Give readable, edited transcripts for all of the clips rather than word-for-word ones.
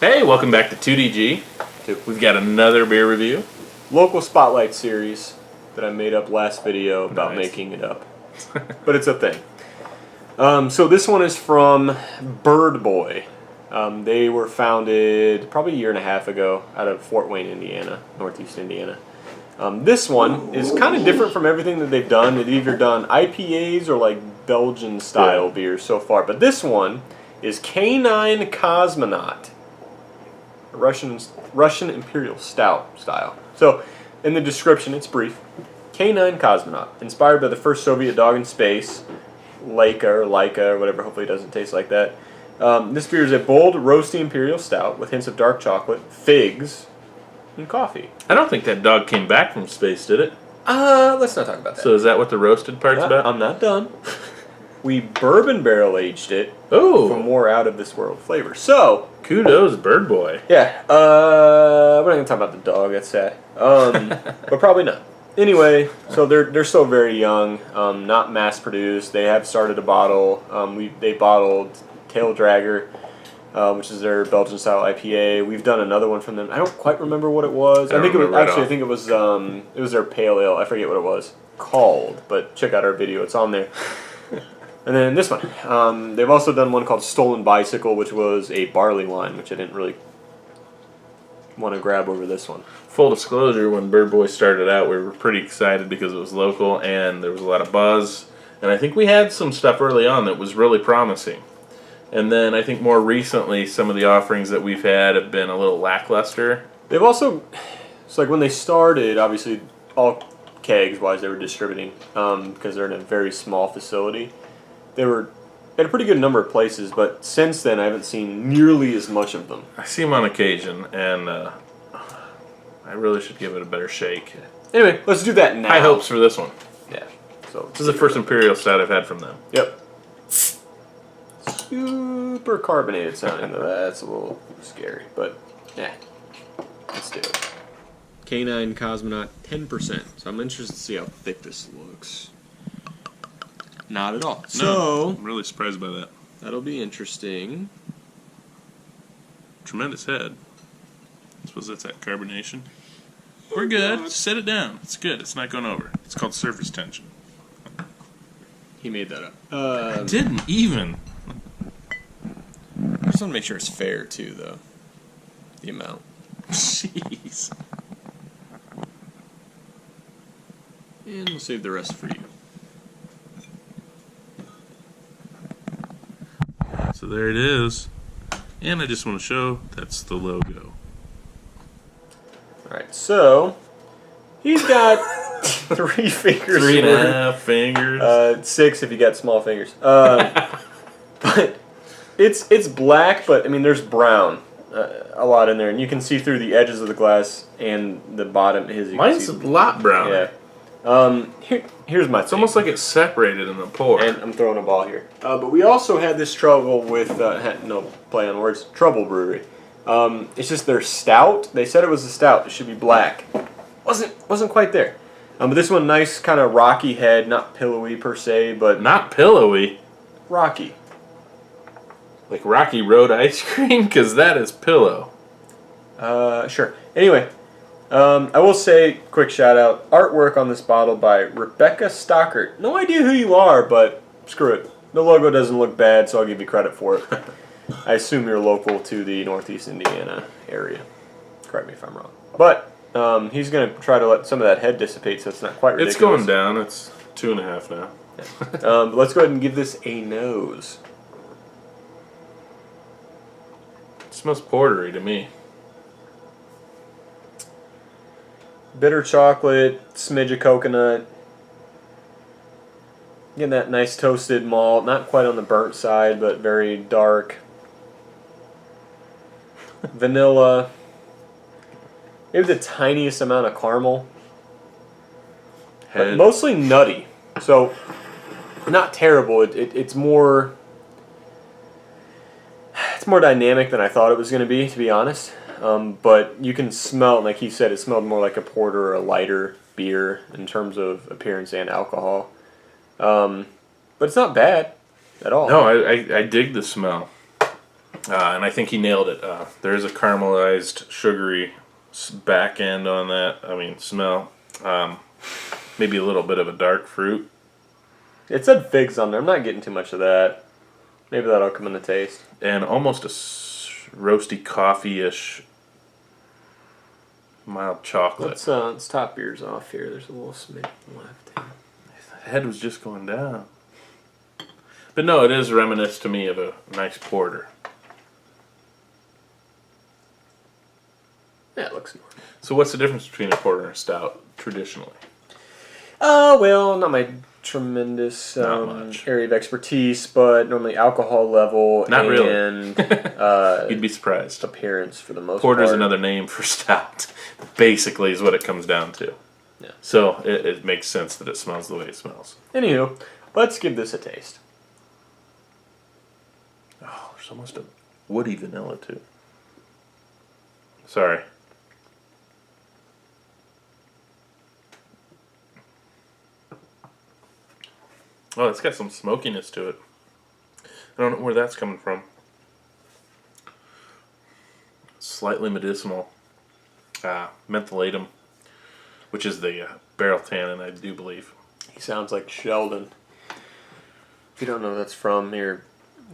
Hey, welcome back to 2DG. We've got another beer review. Local spotlight series that I made up last video about making it up. But it's a thing. So this one is from Birdboy. They were founded probably a year and a half ago out of Fort Wayne, Indiana, northeast Indiana. This one is kind of different from everything that they've done. They've either done IPAs or like Belgian style beers so far. But this one is Canine Cosmonaut. Russian Imperial Stout style. So, in the description, it's brief. Canine Cosmonaut, inspired by the first Soviet dog in space, Laika or whatever, hopefully it doesn't taste like that. This beer is a bold, roasty Imperial Stout with hints of dark chocolate, figs, and coffee. I don't think that dog came back from space, did it? Let's not talk about that. So is that what the roasted part's about? I'm not done. We bourbon barrel aged it for more out of this world flavor. So, kudos, Birdboy. Yeah, we're not gonna talk about the dog. That's sad. But probably not. Anyway, so they're still very young, not mass produced. They have started a bottle. They bottled Tail Dragger, which is their Belgian style IPA. We've done another one from them. I don't quite remember what it was. I think it was their pale ale. I forget what it was called, but check out our video. It's on there. And then this one. They've also done one called Stolen Bicycle, which was a barley wine, which I didn't really want to grab over this one. Full disclosure, when Birdboy started out, we were pretty excited because it was local and there was a lot of buzz. And I think we had some stuff early on that was really promising. And then I think more recently, some of the offerings that we've had have been a little lackluster. They've also, it's like when they started, obviously, all kegs-wise, they were distributing because they're in a very small facility. They were at a pretty good number of places, but since then I haven't seen nearly as much of them. I see them on occasion, and I really should give it a better shake. Anyway, let's do that now. High hopes for this one. Yeah. So this is the first Imperial Stout I've had from them. Yep. Super carbonated sounding, though. That's a little scary, but yeah. Let's do it. Canine Cosmonaut, 10%. So I'm interested to see how thick this looks. Not at all. No, So I'm really surprised by that. That'll be interesting. Tremendous head. I suppose that's that carbonation. We're good. Set it down. It's good. It's not going over. It's called surface tension. He made that up. I didn't even. I just want to make sure it's fair too, though. The amount. Jeez. And we'll save the rest for you. So there it is. And I just want to show that's the logo. Alright, so he's got 3 fingers. 3.5 fingers. 6 if you got small fingers. But it's black, but I mean there's brown a lot in there, and you can see through the edges of the glass and the bottom. Mine's a lot browner. Yeah. Here's my thing. It's almost like it's separated in the pour. And I'm throwing a ball here. But we also had this trouble with, no play on words, Trouble Brewery. It's just their stout. They said it was a stout. It should be black. Wasn't quite there. But this one, nice kind of rocky head, not pillowy per se, but... Not pillowy? Rocky. Like Rocky Road ice cream? Because that is pillow. Sure. Anyway... I will say, quick shout out, artwork on this bottle by Rebecca Stockert. No idea who you are, but screw it. The logo doesn't look bad, so I'll give you credit for it. I assume you're local to the northeast Indiana area. Correct me if I'm wrong. But he's going to try to let some of that head dissipate so it's not quite ridiculous. It's going down. It's 2.5 now. Yeah. But let's go ahead and give this a nose. It smells portery to me. Bitter chocolate, smidge of coconut. Getting that nice toasted malt, not quite on the burnt side, but very dark. Vanilla. Maybe the tiniest amount of caramel. But mostly nutty. So, not terrible. It's more dynamic than I thought it was going to be honest. But you can smell, like he said, it smelled more like a porter or a lighter beer in terms of appearance and alcohol. But it's not bad at all. No, I dig the smell. And I think he nailed it. There is a caramelized, sugary back end on that. I mean, smell. Maybe a little bit of a dark fruit. It said figs on there. I'm not getting too much of that. Maybe that'll come in the taste. And almost a roasty coffee-ish mild chocolate. Let's top yours off here. There's a little smidge left. The head was just going down. But no, it is reminiscent to me of a nice porter. Yeah, it looks normal. So what's the difference between a porter and a stout, traditionally? Well, not my tremendous Not much. area of expertise, but normally alcohol level Not really. and You'd be surprised. appearance for the most Porter's part. another name for stout. Basically is what it comes down to. Yeah. So it makes sense that it smells the way it smells. Anywho, let's give this a taste. Oh, there's almost a woody vanilla too. Sorry. Oh, it's got some smokiness to it. I don't know where that's coming from. Slightly medicinal. Mentholatum, which is the barrel tannin, I do believe. He sounds like Sheldon. If you don't know who that's from, you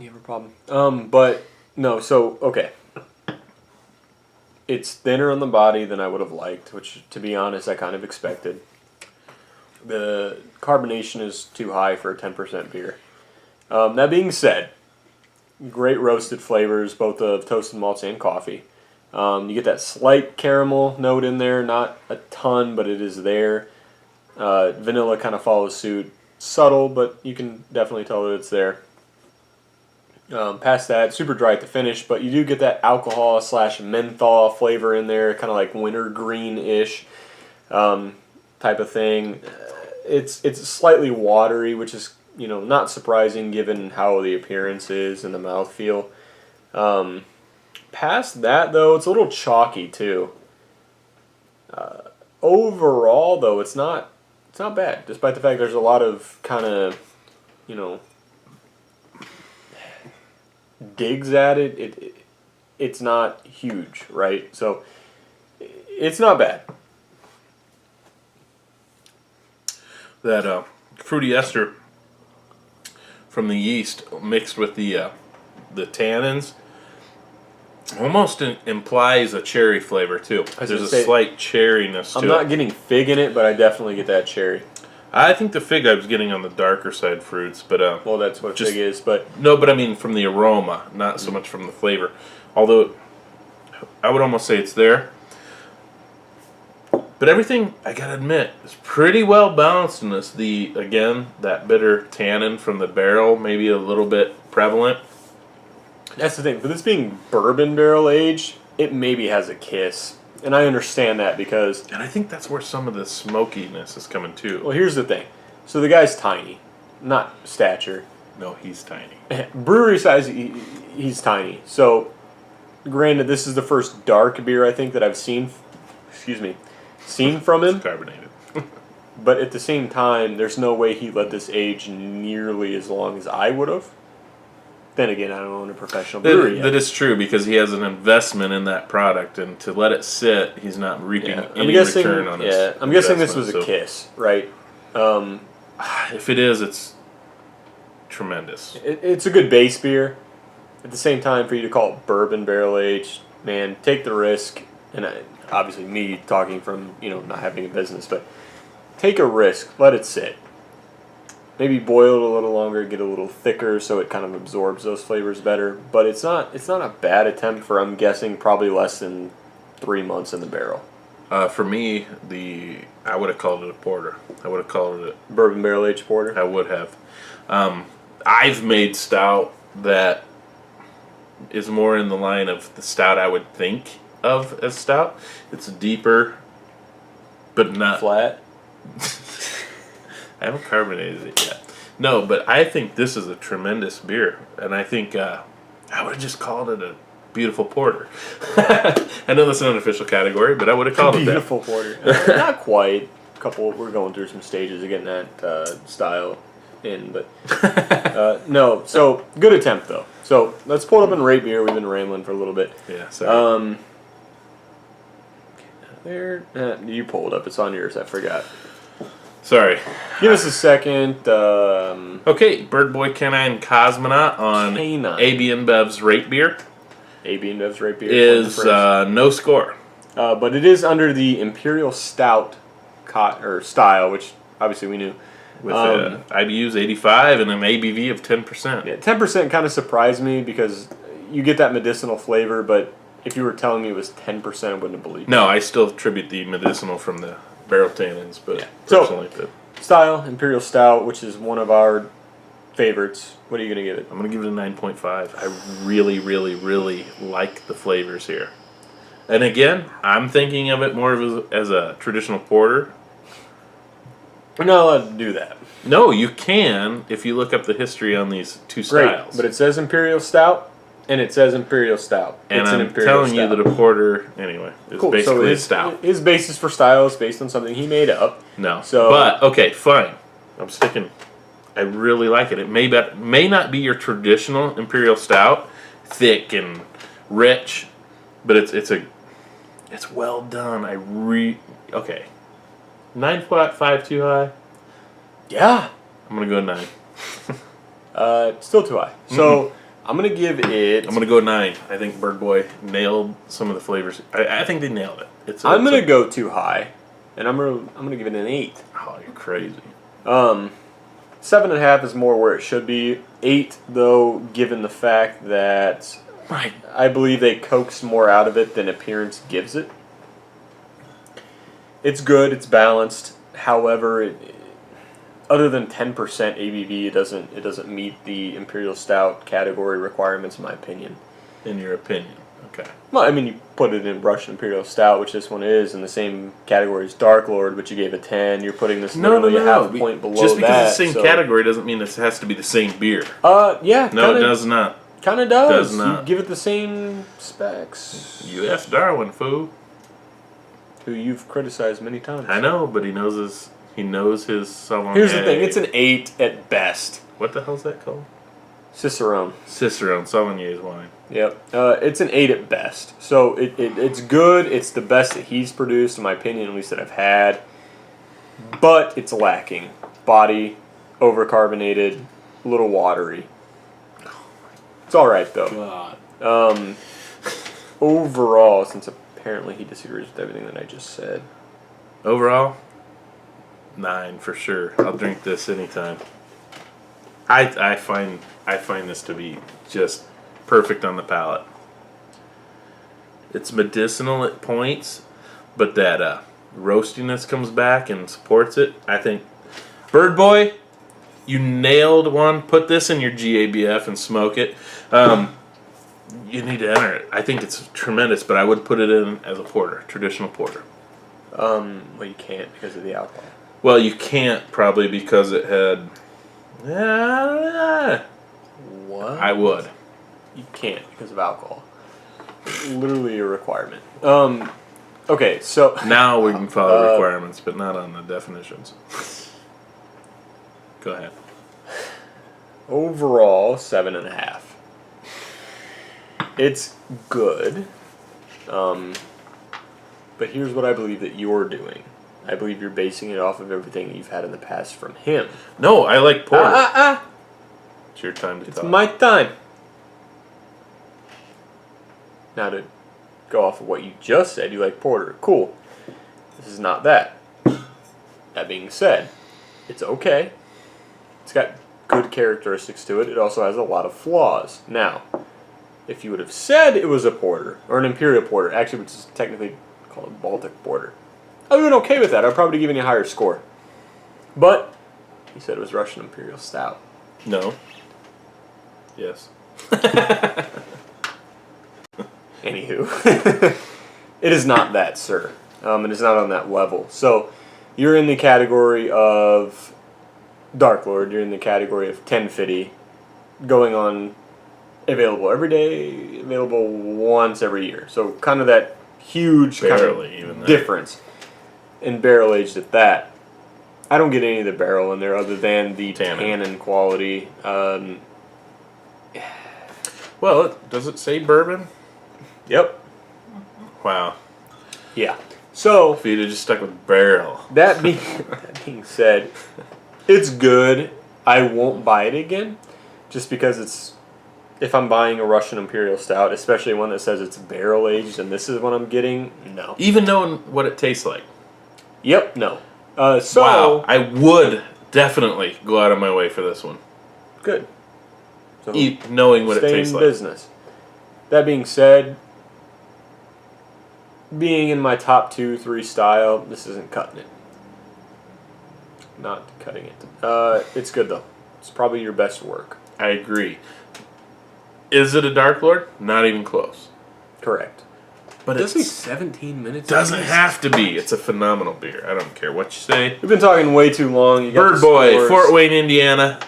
have a problem. But no, so okay. It's thinner on the body than I would have liked, which, to be honest, I kind of expected. The carbonation is too high for a 10% beer. That being said, great roasted flavors, both of toasted malts and coffee. You get that slight caramel note in there, not a ton, but it is there. Vanilla kind of follows suit. Subtle, but you can definitely tell that it's there. Past that, super dry at the finish, but you do get that alcohol / menthol flavor in there, kind of like wintergreen-ish type of thing. It's slightly watery, which is not surprising given how the appearance is and the mouthfeel. Past that, though, it's a little chalky too. Overall, though, it's not bad, despite the fact there's a lot of kind of digs at it. It's not huge, right? So it's not bad. That fruity ester from the yeast mixed with the tannins almost implies a cherry flavor too. There's a slight cherryness to it. I'm not getting fig in it, but I definitely get that cherry. I think the fig I was getting on the darker side fruits, but well, that's what fig is. But no, but I mean from the aroma, not so much from the flavor. Although I would almost say it's there. But everything, I gotta admit, is pretty well balanced in this. Again, that bitter tannin from the barrel, maybe a little bit prevalent. That's the thing. For this being bourbon barrel aged, it maybe has a kiss. And I understand that because... And I think that's where some of the smokiness is coming too. Well, here's the thing. So the guy's tiny. Not stature. No, he's tiny. Brewery size, he's tiny. So, granted, this is the first dark beer I think that I've seen from him. It's carbonated. But at the same time, there's no way he let this age nearly as long as I would have. Then again, I don't own a professional brewery yet. That is true because he has an investment in that product, and to let it sit, he's not reaping any return on his investment. I'm guessing this was a kiss, right? If it is, it's tremendous. It's a good base beer. At the same time, for you to call it bourbon barrel aged, man, take the risk. And obviously, me talking from not having a business, but take a risk, let it sit. Maybe boil it a little longer, get a little thicker, so it kind of absorbs those flavors better. But it's not a bad attempt for, I'm guessing, probably less than 3 months in the barrel. For me, I would have called it a porter. I would have called it bourbon barrel aged porter. I would have. I've made stout that is more in the line of the stout I would think of as stout. It's deeper, but not flat. I haven't carbonated it yet. No, but I think this is a tremendous beer, and I think I would have just called it a beautiful porter. I know that's an unofficial category, but I would have called it that. Beautiful porter. Not quite. We're going through some stages of getting that style. in, but no. So good attempt though. So let's pull it up and rate beer. We've been rambling for a little bit. Yeah, sorry. There, you pulled up. It's on yours. I forgot. Sorry. Give us a second. Okay, Birdboy Canine Cosmonaut on Canine. AB InBev's Rate Beer AB InBev's rate beer is no score. but it is under the Imperial Stout style, which obviously we knew. With IBU's 85 and an ABV of 10%. Yeah, 10% kind of surprised me because you get that medicinal flavor, but if you were telling me it was 10%, I wouldn't have believed it. No, I still attribute the medicinal from the barrel tannins, but Yeah. personally, Style, Imperial Stout, which is one of our favorites. What are you going to give it? I'm going to give it a 9.5. I really, really, really like the flavors here. And again, I'm thinking of it more as a traditional porter. We're not allowed to do that. No, you can if you look up the history on these two styles. Great, but it says Imperial Stout, and it says Imperial Stout. And it's I'm an Imperial telling Stout. you that a porter, anyway, is Cool. basically So a stout. his basis for style is based on something he made up. No. So- But, okay, fine. I'm sticking. I really like it. It may not be your traditional Imperial Stout, thick and rich, but it's well done. Okay. 9.5 too high? Yeah. I'm going to go 9. Still too high. So I'm gonna give it. I'm going to go 9. I think Birdboy nailed some of the flavors. I think they nailed it. I'm gonna go too high, and I'm gonna give it an 8. Oh, you're crazy. 7.5 is more where it should be. 8 though, given the fact that Right. I believe they coaxed more out of it than appearance gives it. It's good. It's balanced. However, other than 10% ABV, it doesn't meet the Imperial Stout category requirements, in my opinion. In your opinion. Okay. Well, I mean, you put it in Russian Imperial Stout, which this one is, in the same category as Dark Lord, which you gave a 10. You're putting this literally a half point below that. Just because it's the same category doesn't mean it has to be the same beer. Yeah. No, it does not. Kind of does. Does not. You give it the same specs. You asked Darwin, fool. Who you've criticized many times. I know, but he knows his Sauvignon. Here's the thing. It's an 8 at best. What the hell's that called? Cicerone. Cicerone, Sauvignon's wine. Yep. It's an 8 at best. So it's good. It's the best that he's produced, in my opinion, at least that I've had. But it's lacking. Body, overcarbonated, a little watery. It's all right, though. God. Overall, since apparently he disagrees with everything that I just said. Overall, 9 for sure. I'll drink this anytime. I find this to be just perfect on the palate. It's medicinal at points, but that roastiness comes back and supports it. I think Birdboy, you nailed one. Put this in your GABF and smoke it. You need to enter it. I think it's tremendous, but I would put it in as a porter, traditional porter. Well, you can't because of the alcohol. Well, you can't probably because it had. What? I would. You can't because of alcohol. Literally a requirement. Okay, so Now we can follow requirements, but not on the definitions. Go ahead. overall 7.5. It's good. But here's what I believe that you're doing. I believe you're basing it off of everything you've had in the past from him. No, I like porter. It's your time to It's talk. my time. Now to go off of what you just said, you like porter. Cool. This is not that. That being said, it's okay. It's got good characteristics to it. It also has a lot of flaws. Now, if you would have said it was a porter, or an imperial porter, actually which is technically called a Baltic porter, I would have been okay with that. I'd probably given you a higher score. But you said it was Russian Imperial Stout. No. Yes. Anywho, it is not that, sir. It is not on that level. So, you're in the category of Dark Lord. You're in the category of 1050, going on available every day, available once every year. So, kind of that huge Barely, even difference. And barrel aged at that. I don't get any of the barrel in there other than the Tannin. tannin quality. Well, does it say bourbon? Yep. Wow. Yeah. So If you'd have just stuck with barrel. that being said, it's good. I won't buy it again, just because it's. If I'm buying a Russian Imperial Stout, especially one that says it's barrel aged, and this is what I'm getting, no. Even knowing what it tastes like. Yep, no. Wow, I would definitely go out of my way for this one. Good. So Knowing what it stay tastes in like. business. That being said, being in my top 2-3 style, this isn't cutting it. Not cutting it. It's good though. It's probably your best work. I agree. Is it a Dark Lord? Not even close. Correct. But It does it say 17 minutes. doesn't have to be. It's a phenomenal beer. I don't care what you say. We've been talking way too long. You got the Birdboy, scores. Fort Wayne, Indiana.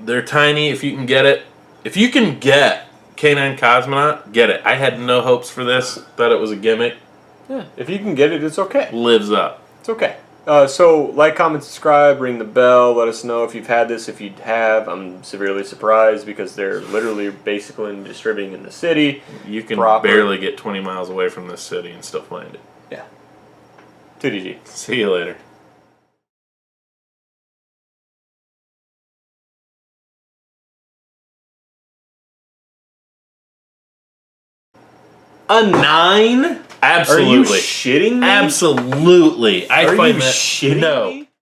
They're tiny if you can get it. If you can get Canine Cosmonaut, get it. I had no hopes for this. Thought it was a gimmick. Yeah, if you can get it, it's okay. Lives up. It's okay. So, like, comment, subscribe, ring the bell. Let us know if you've had this. If you have, I'm severely surprised because they're literally basically distributing in the city. You can Proper. barely get 20 miles away from this city and still find it. Yeah. 2DG. See you later. A 9? Absolutely. Are you shitting me? Absolutely. I Are find you that shitting no. me?